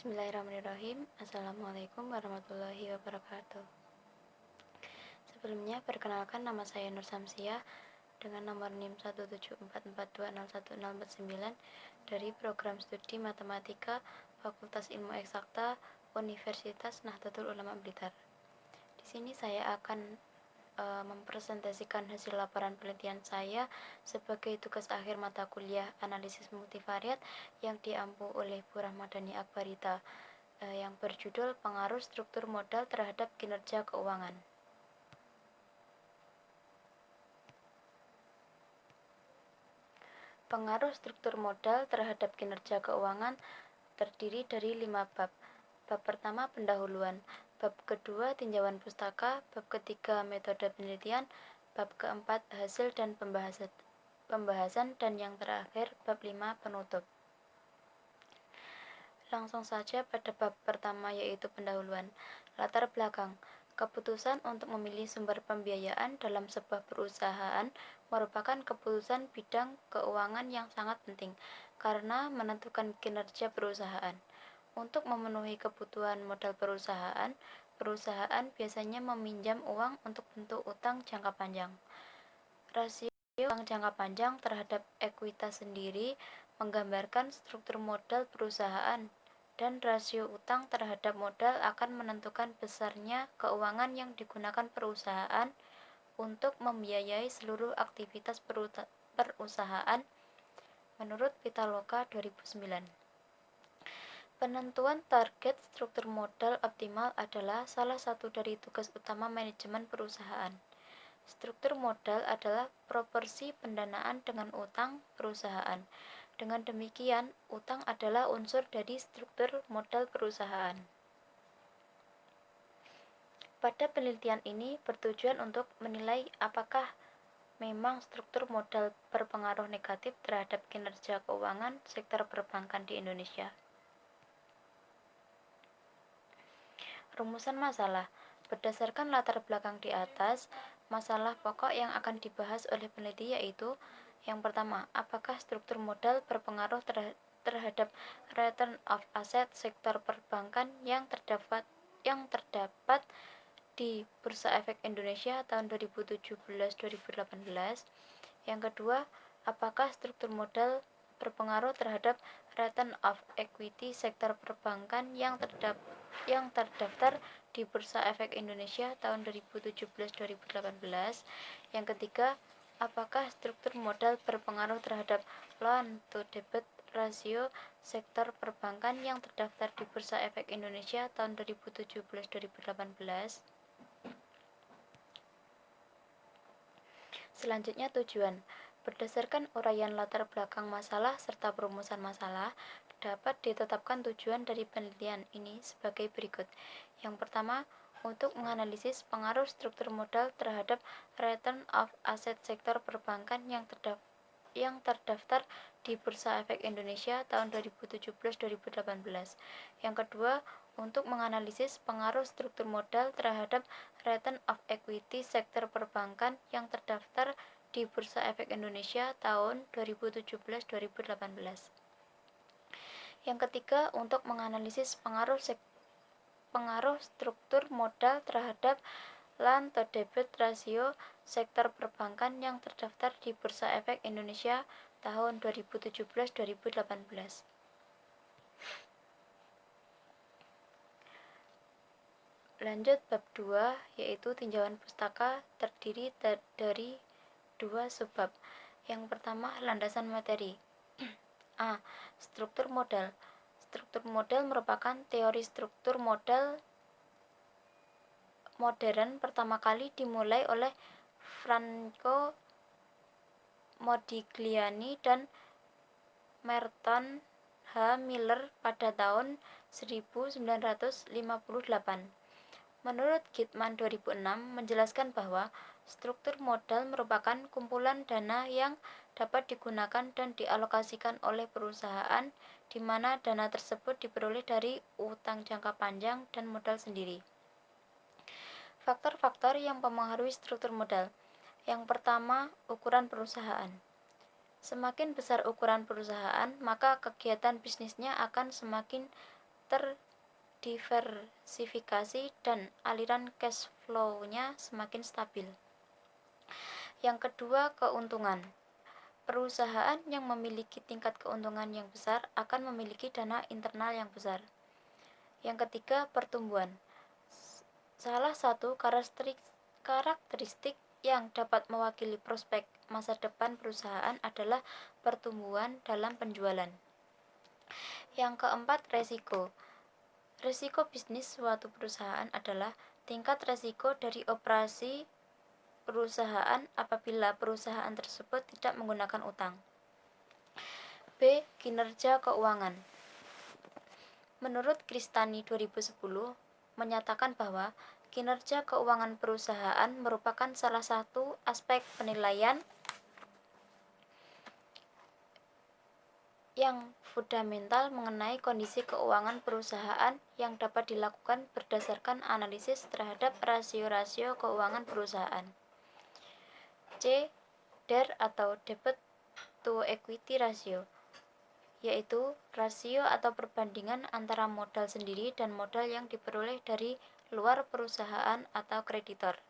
Bismillahirrahmanirrahim. Assalamualaikum warahmatullahi wabarakatuh. Sebelumnya, perkenalkan nama saya Nur Samsiah dengan nomor NIM 174420149 dari program studi Matematika Fakultas Ilmu Eksakta Universitas Nahdlatul Ulama Blitar. Di sini saya akan mempresentasikan hasil laporan penelitian saya sebagai tugas akhir mata kuliah analisis multivariat yang diampu oleh Bu Rahmadani Akbarita yang berjudul Pengaruh Struktur Modal Terhadap Kinerja Keuangan. Pengaruh struktur modal terhadap kinerja keuangan terdiri dari 5 bab. Bab pertama pendahuluan, bab kedua tinjauan pustaka, bab ketiga metode penelitian, bab keempat hasil dan pembahasan, dan yang terakhir bab 5 penutup. Langsung saja pada bab pertama, yaitu pendahuluan. Latar belakang. Keputusan untuk memilih sumber pembiayaan dalam sebuah perusahaan merupakan keputusan bidang keuangan yang sangat penting karena menentukan kinerja perusahaan. Untuk memenuhi kebutuhan modal perusahaan, perusahaan biasanya meminjam uang untuk bentuk utang jangka panjang. Rasio utang jangka panjang terhadap ekuitas sendiri menggambarkan struktur modal perusahaan, dan rasio utang terhadap modal akan menentukan besarnya keuangan yang digunakan perusahaan untuk membiayai seluruh aktivitas perusahaan menurut Pitaloka 2009. Penentuan target struktur modal optimal adalah salah satu dari tugas utama manajemen perusahaan. Struktur modal adalah proporsi pendanaan dengan utang perusahaan. Dengan demikian, utang adalah unsur dari struktur modal perusahaan. Pada penelitian ini bertujuan untuk menilai apakah memang struktur modal berpengaruh negatif terhadap kinerja keuangan sektor perbankan di Indonesia. Rumusan masalah. Berdasarkan latar belakang di atas, masalah pokok yang akan dibahas oleh peneliti yaitu: yang pertama, apakah struktur modal berpengaruh terhadap return of asset sektor perbankan yang terdapat di Bursa Efek Indonesia tahun 2017-2018. Yang kedua, apakah struktur modal berpengaruh terhadap return of equity sektor perbankan yang terdaftar di Bursa Efek Indonesia tahun 2017-2018. Yang ketiga, apakah struktur modal berpengaruh terhadap loan to deposit rasio sektor perbankan yang terdaftar di Bursa Efek Indonesia tahun 2017-2018. Selanjutnya tujuan. Berdasarkan uraian latar belakang masalah serta perumusan masalah, dapat ditetapkan tujuan dari penelitian ini sebagai berikut. Yang pertama, untuk menganalisis pengaruh struktur modal terhadap return of asset sektor perbankan yang terdaftar di Bursa Efek Indonesia tahun 2017-2018. Yang kedua, untuk menganalisis pengaruh struktur modal terhadap return of equity sektor perbankan yang terdaftar di Bursa Efek Indonesia tahun 2017-2018. Yang ketiga, untuk menganalisis pengaruh struktur modal terhadap loan to deposit rasio sektor perbankan yang terdaftar di Bursa Efek Indonesia tahun 2017-2018. Lanjut bab 2, yaitu tinjauan pustaka, terdiri dari 2 subbab. Yang pertama, landasan materi. A. Struktur modal. Struktur modal merupakan teori struktur modal modern pertama kali dimulai oleh Franco Modigliani dan Merton H. Miller pada tahun 1958. Menurut Gitman 2006 menjelaskan bahwa struktur modal merupakan kumpulan dana yang dapat digunakan dan dialokasikan oleh perusahaan, di mana dana tersebut diperoleh dari utang jangka panjang dan modal sendiri. Faktor-faktor yang mempengaruhi struktur modal. Yang pertama, ukuran perusahaan. Semakin besar ukuran perusahaan, maka kegiatan bisnisnya akan semakin terdiversifikasi dan aliran cash flow-nya semakin stabil. Yang kedua, keuntungan. Perusahaan yang memiliki tingkat keuntungan yang besar akan memiliki dana internal yang besar. Yang ketiga, pertumbuhan. Salah satu karakteristik yang dapat mewakili prospek masa depan perusahaan adalah pertumbuhan dalam penjualan. Yang keempat, resiko. Resiko bisnis suatu perusahaan adalah tingkat resiko dari operasi perusahaan apabila perusahaan tersebut tidak menggunakan utang. B. Kinerja keuangan. Menurut Kristani 2010 menyatakan bahwa kinerja keuangan perusahaan merupakan salah satu aspek penilaian yang fundamental mengenai kondisi keuangan perusahaan yang dapat dilakukan berdasarkan analisis terhadap rasio-rasio keuangan perusahaan. C. DER atau Debt to Equity Ratio, yaitu rasio atau perbandingan antara modal sendiri dan modal yang diperoleh dari luar perusahaan atau kreditor.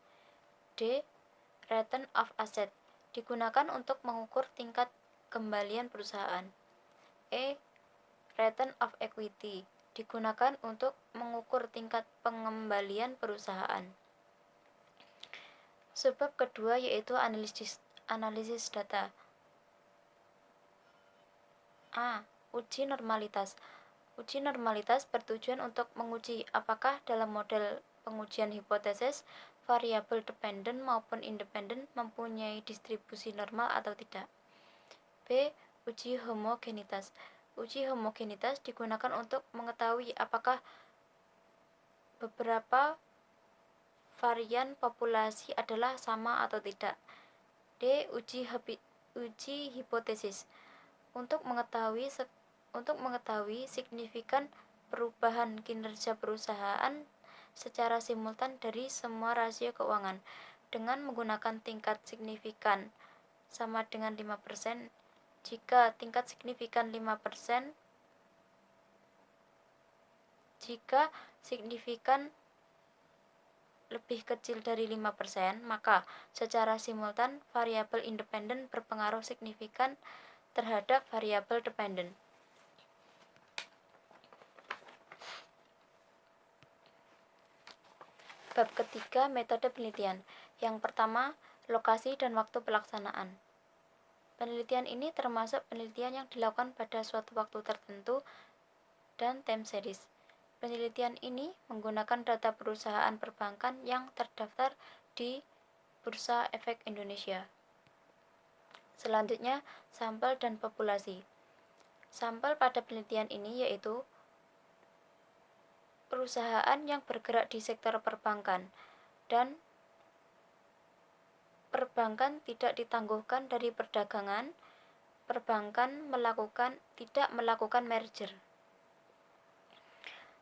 D. Return of Asset, digunakan untuk mengukur tingkat kembalian perusahaan. E. Return of Equity, digunakan untuk mengukur tingkat pengembalian perusahaan. Sebab kedua yaitu analisis data. A. Uji normalitas. Uji normalitas bertujuan untuk menguji apakah dalam model pengujian hipotesis variabel dependen maupun independen mempunyai distribusi normal atau tidak. B. Uji homogenitas. Uji homogenitas digunakan untuk mengetahui apakah beberapa varian populasi adalah sama atau tidak. D. Uji hipotesis. Untuk mengetahui signifikan perubahan kinerja perusahaan secara simultan dari semua rasio keuangan dengan menggunakan tingkat signifikan sama dengan 5%. Jika tingkat signifikan 5%, jika signifikan lebih kecil dari 5%, maka secara simultan variabel independen berpengaruh signifikan terhadap variabel dependen. Bab ketiga, metode penelitian. Yang pertama, lokasi dan waktu pelaksanaan. Penelitian ini termasuk penelitian yang dilakukan pada suatu waktu tertentu dan time series. Penelitian ini menggunakan data perusahaan perbankan yang terdaftar di Bursa Efek Indonesia. Selanjutnya, sampel dan populasi. Sampel pada penelitian ini yaitu perusahaan yang bergerak di sektor perbankan dan perbankan tidak ditangguhkan dari perdagangan, perbankan tidak melakukan merger.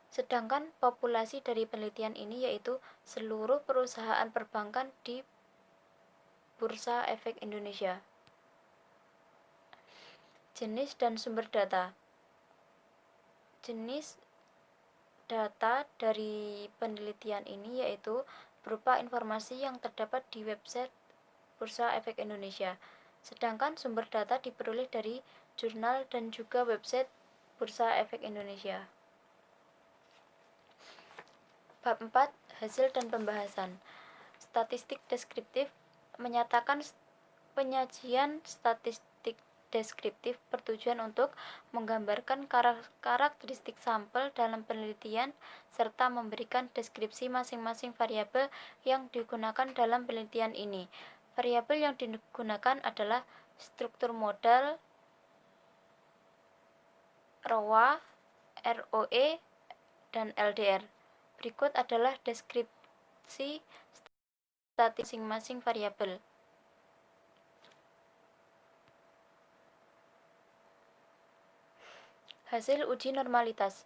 Sedangkan populasi dari penelitian ini yaitu seluruh perusahaan perbankan di Bursa Efek Indonesia. Jenis dan sumber data. Jenis data dari penelitian ini yaitu berupa informasi yang terdapat di website Bursa Efek Indonesia. Sedangkan sumber data diperoleh dari jurnal dan juga website Bursa Efek Indonesia. Bab 4. Hasil dan pembahasan. Statistik deskriptif menyatakan penyajian statistik deskriptif bertujuan untuk menggambarkan karakteristik sampel dalam penelitian serta memberikan deskripsi masing-masing variabel yang digunakan dalam penelitian ini. Variabel yang digunakan adalah struktur modal, ROA, ROE, dan LDR. Berikut adalah deskripsi statistik masing-masing variabel. Hasil uji normalitas.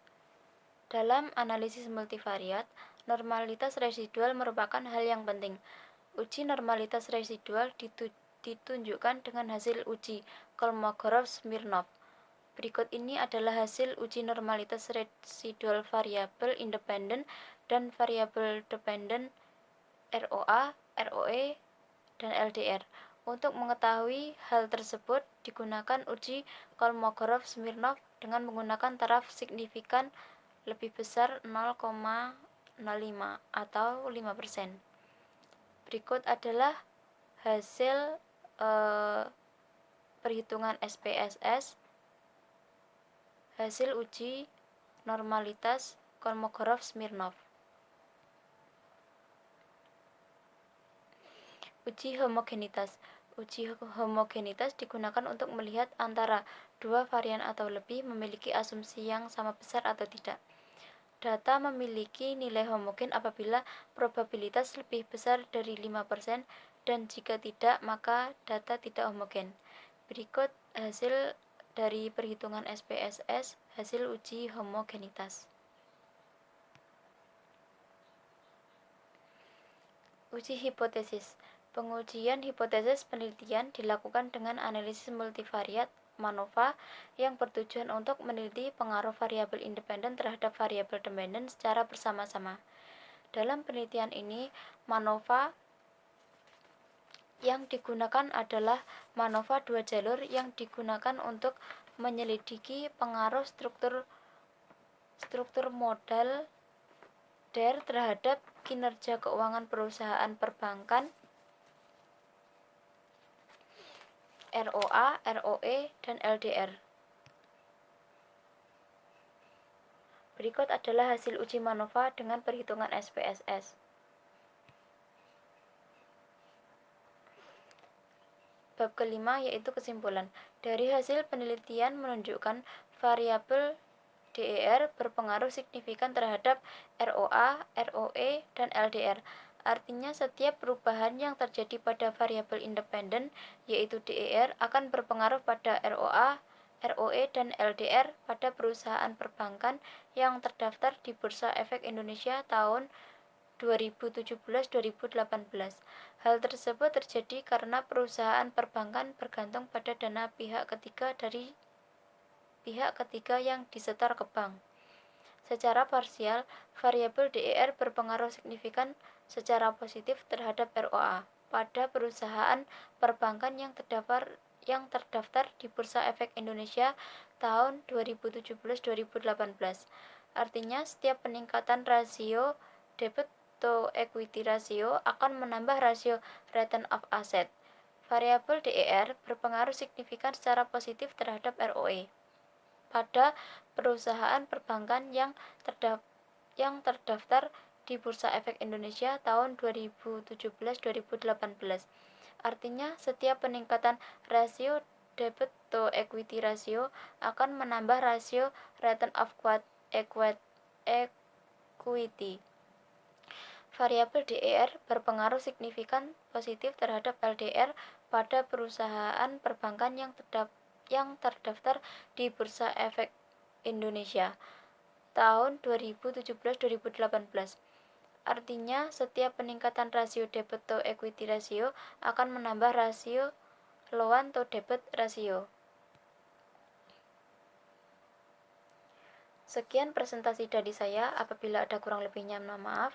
Dalam analisis multivariat, normalitas residual merupakan hal yang penting. Uji normalitas residual ditunjukkan dengan hasil uji Kolmogorov-Smirnov. Berikut ini adalah hasil uji normalitas residual variabel independen dan variabel dependen ROA, ROE, dan LDR. Untuk mengetahui hal tersebut, digunakan uji Kolmogorov-Smirnov dengan menggunakan taraf signifikan lebih besar 0,05 atau 5%. Berikut adalah hasil perhitungan SPSS, hasil uji normalitas Kolmogorov-Smirnov. Uji homogenitas. Uji homogenitas digunakan untuk melihat antara dua varian atau lebih memiliki asumsi yang sama besar atau tidak. Data memiliki nilai homogen apabila probabilitas lebih besar dari 5% dan jika tidak maka data tidak homogen. Berikut hasil dari perhitungan SPSS, hasil uji homogenitas. Uji hipotesis. Pengujian hipotesis penelitian dilakukan dengan analisis multivariat MANOVA yang bertujuan untuk meneliti pengaruh variabel independen terhadap variabel dependen secara bersama-sama. Dalam penelitian ini, MANOVA yang digunakan adalah MANOVA dua jalur yang digunakan untuk menyelidiki pengaruh struktur modal DER terhadap kinerja keuangan perusahaan perbankan, ROA, ROE, dan LDR. Berikut adalah hasil uji MANOVA dengan perhitungan SPSS. Bab kelima yaitu kesimpulan. Dari hasil penelitian menunjukkan variabel DER berpengaruh signifikan terhadap ROA, ROE, dan LDR. Artinya setiap perubahan yang terjadi pada variabel independen, yaitu DER, akan berpengaruh pada ROA, ROE, dan LDR pada perusahaan perbankan yang terdaftar di Bursa Efek Indonesia tahun 2017-2018. Hal tersebut terjadi karena perusahaan perbankan bergantung pada dana pihak ketiga dari pihak ketiga yang disetor ke bank. Secara parsial, variabel DER berpengaruh signifikan secara positif terhadap ROA pada perusahaan perbankan yang terdaftar di Bursa Efek Indonesia tahun 2017-2018. Artinya, setiap peningkatan rasio debt to equity ratio akan menambah rasio return of asset. Variabel DER berpengaruh signifikan secara positif terhadap ROE pada perusahaan perbankan yang terdaftar di Bursa Efek Indonesia tahun 2017-2018. Artinya, setiap peningkatan rasio debt to equity ratio akan menambah rasio return of equity. Variabel DER berpengaruh signifikan positif terhadap LDR pada perusahaan perbankan yang terdaftar di Bursa Efek Indonesia tahun 2017-2018. Artinya, setiap peningkatan rasio debt to equity ratio akan menambah rasio loan to debt ratio. Sekian presentasi dari saya. Apabila ada kurang lebihnya, mohon maaf.